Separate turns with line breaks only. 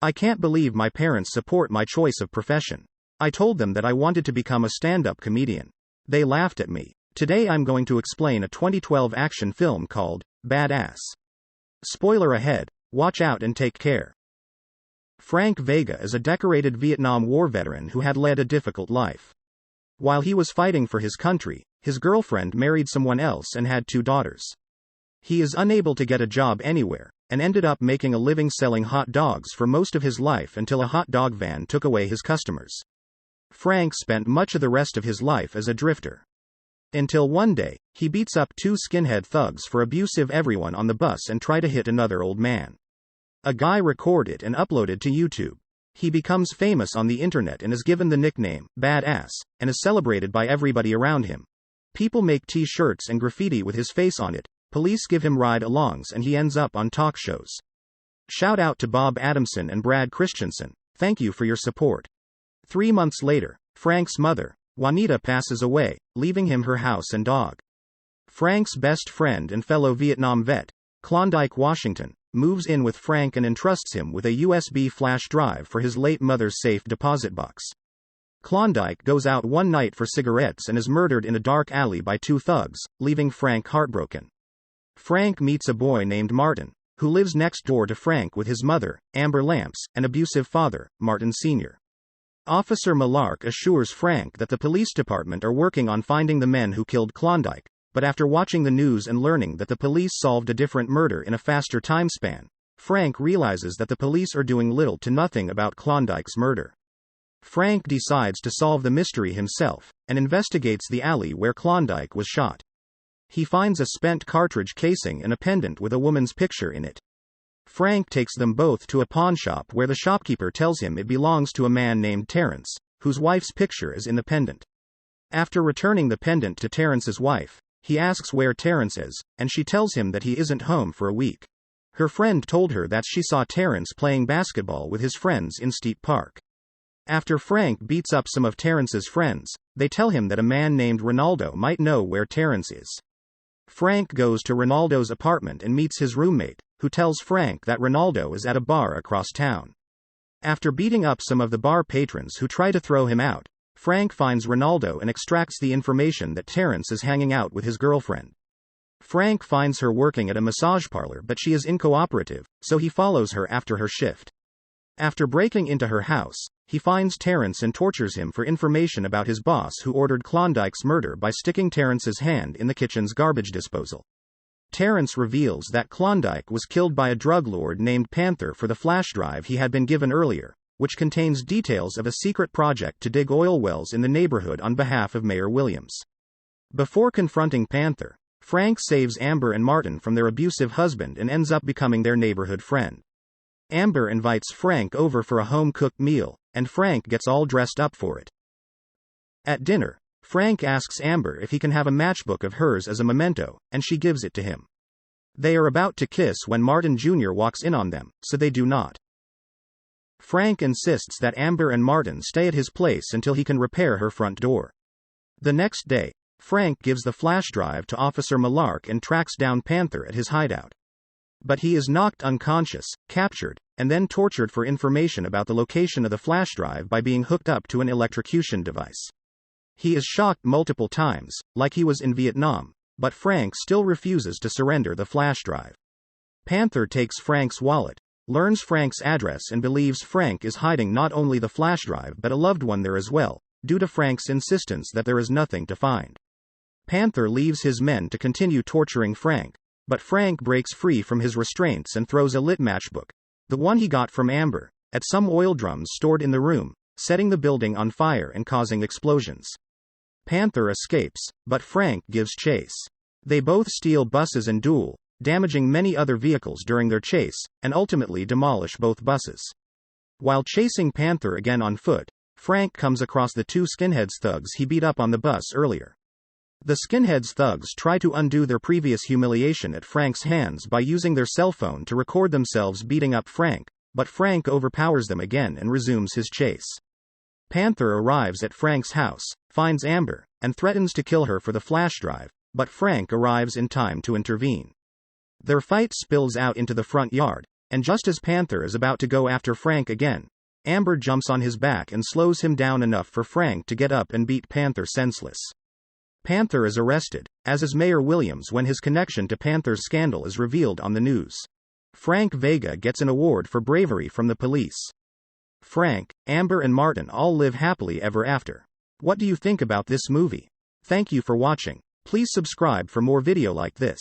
I can't believe my parents support my choice of profession. I told them that I wanted to become a stand-up comedian. They laughed at me. Today I'm going to explain a 2012 action film called Badass. Spoiler ahead, watch out and take care. Frank Vega is a decorated Vietnam War veteran who had led a difficult life. While he was fighting for his country, his girlfriend married someone else and had 2 daughters. He is unable to get a job anywhere, and ended up making a living selling hot dogs for most of his life until a hot dog van took away his customers. Frank spent much of the rest of his life as a drifter. Until one day, he beats up 2 skinhead thugs for abusive everyone on the bus and try to hit another old man. A guy recorded and uploaded to YouTube. He becomes famous on the internet and is given the nickname Badass, and is celebrated by everybody around him. People make t-shirts and graffiti with his face on it, police give him ride-alongs and he ends up on talk shows. Shout out to Bob Adamson and Brad Christensen, thank you for your support. 3 months later, Frank's mother, Juanita, passes away, leaving him her house and dog. Frank's best friend and fellow Vietnam vet, Klondike Washington, moves in with Frank and entrusts him with a USB flash drive for his late mother's safe deposit box. Klondike goes out one night for cigarettes and is murdered in a dark alley by 2 thugs, leaving Frank heartbroken. Frank meets a boy named Martin, who lives next door to Frank with his mother, Amber Lamps, and abusive father, Martin Sr. Officer Malark assures Frank that the police department are working on finding the men who killed Klondike, but after watching the news and learning that the police solved a different murder in a faster time span, Frank realizes that the police are doing little to nothing about Klondike's murder. Frank decides to solve the mystery himself, and investigates the alley where Klondike was shot. He finds a spent cartridge casing and a pendant with a woman's picture in it. Frank takes them both to a pawn shop where the shopkeeper tells him it belongs to a man named Terrence, whose wife's picture is in the pendant. After returning the pendant to Terrence's wife, he asks where Terrence is, and she tells him that he isn't home for a week. Her friend told her that she saw Terrence playing basketball with his friends in Steep Park. After Frank beats up some of Terrence's friends, they tell him that a man named Ronaldo might know where Terrence is. Frank goes to Ronaldo's apartment and meets his roommate, who tells Frank that Ronaldo is at a bar across town. After beating up some of the bar patrons who try to throw him out, Frank finds Ronaldo and extracts the information that Terrence is hanging out with his girlfriend. Frank finds her working at a massage parlor, but she is uncooperative, so he follows her after her shift. After breaking into her house, he finds Terrence and tortures him for information about his boss who ordered Klondike's murder by sticking Terrence's hand in the kitchen's garbage disposal. Terrence reveals that Klondike was killed by a drug lord named Panther for the flash drive he had been given earlier, which contains details of a secret project to dig oil wells in the neighborhood on behalf of Mayor Williams. Before confronting Panther, Frank saves Amber and Martin from their abusive husband and ends up becoming their neighborhood friend. Amber invites Frank over for a home-cooked meal, and Frank gets all dressed up for it. At dinner, Frank asks Amber if he can have a matchbook of hers as a memento, and she gives it to him. They are about to kiss when Martin Jr. walks in on them, so they do not. Frank insists that Amber and Martin stay at his place until he can repair her front door. The next day, Frank gives the flash drive to Officer Malark and tracks down Panther at his hideout. But he is knocked unconscious, captured, and then tortured for information about the location of the flash drive by being hooked up to an electrocution device. He is shocked multiple times, like he was in Vietnam, but Frank still refuses to surrender the flash drive. Panther takes Frank's wallet, learns Frank's address and believes Frank is hiding not only the flash drive but a loved one there as well, due to Frank's insistence that there is nothing to find. Panther leaves his men to continue torturing Frank, but Frank breaks free from his restraints and throws a lit matchbook, the one he got from Amber, at some oil drums stored in the room, setting the building on fire and causing explosions. Panther escapes, but Frank gives chase. They both steal buses and duel, damaging many other vehicles during their chase, and ultimately demolish both buses. While chasing Panther again on foot, Frank comes across the 2 skinheads thugs he beat up on the bus earlier. The skinheads thugs try to undo their previous humiliation at Frank's hands by using their cell phone to record themselves beating up Frank, but Frank overpowers them again and resumes his chase. Panther arrives at Frank's house, finds Amber, and threatens to kill her for the flash drive, but Frank arrives in time to intervene. Their fight spills out into the front yard, And just as Panther is about to go after Frank again, Amber jumps on his back and slows him down enough for Frank to get up and beat Panther senseless. Panther is arrested, as is Mayor Williams when his connection to Panther's scandal is revealed on the news. Frank Vega gets an award for bravery from the police. Frank, Amber and Martin all live happily ever after. What do you think about this movie? Thank you for watching. Please subscribe for more video like this.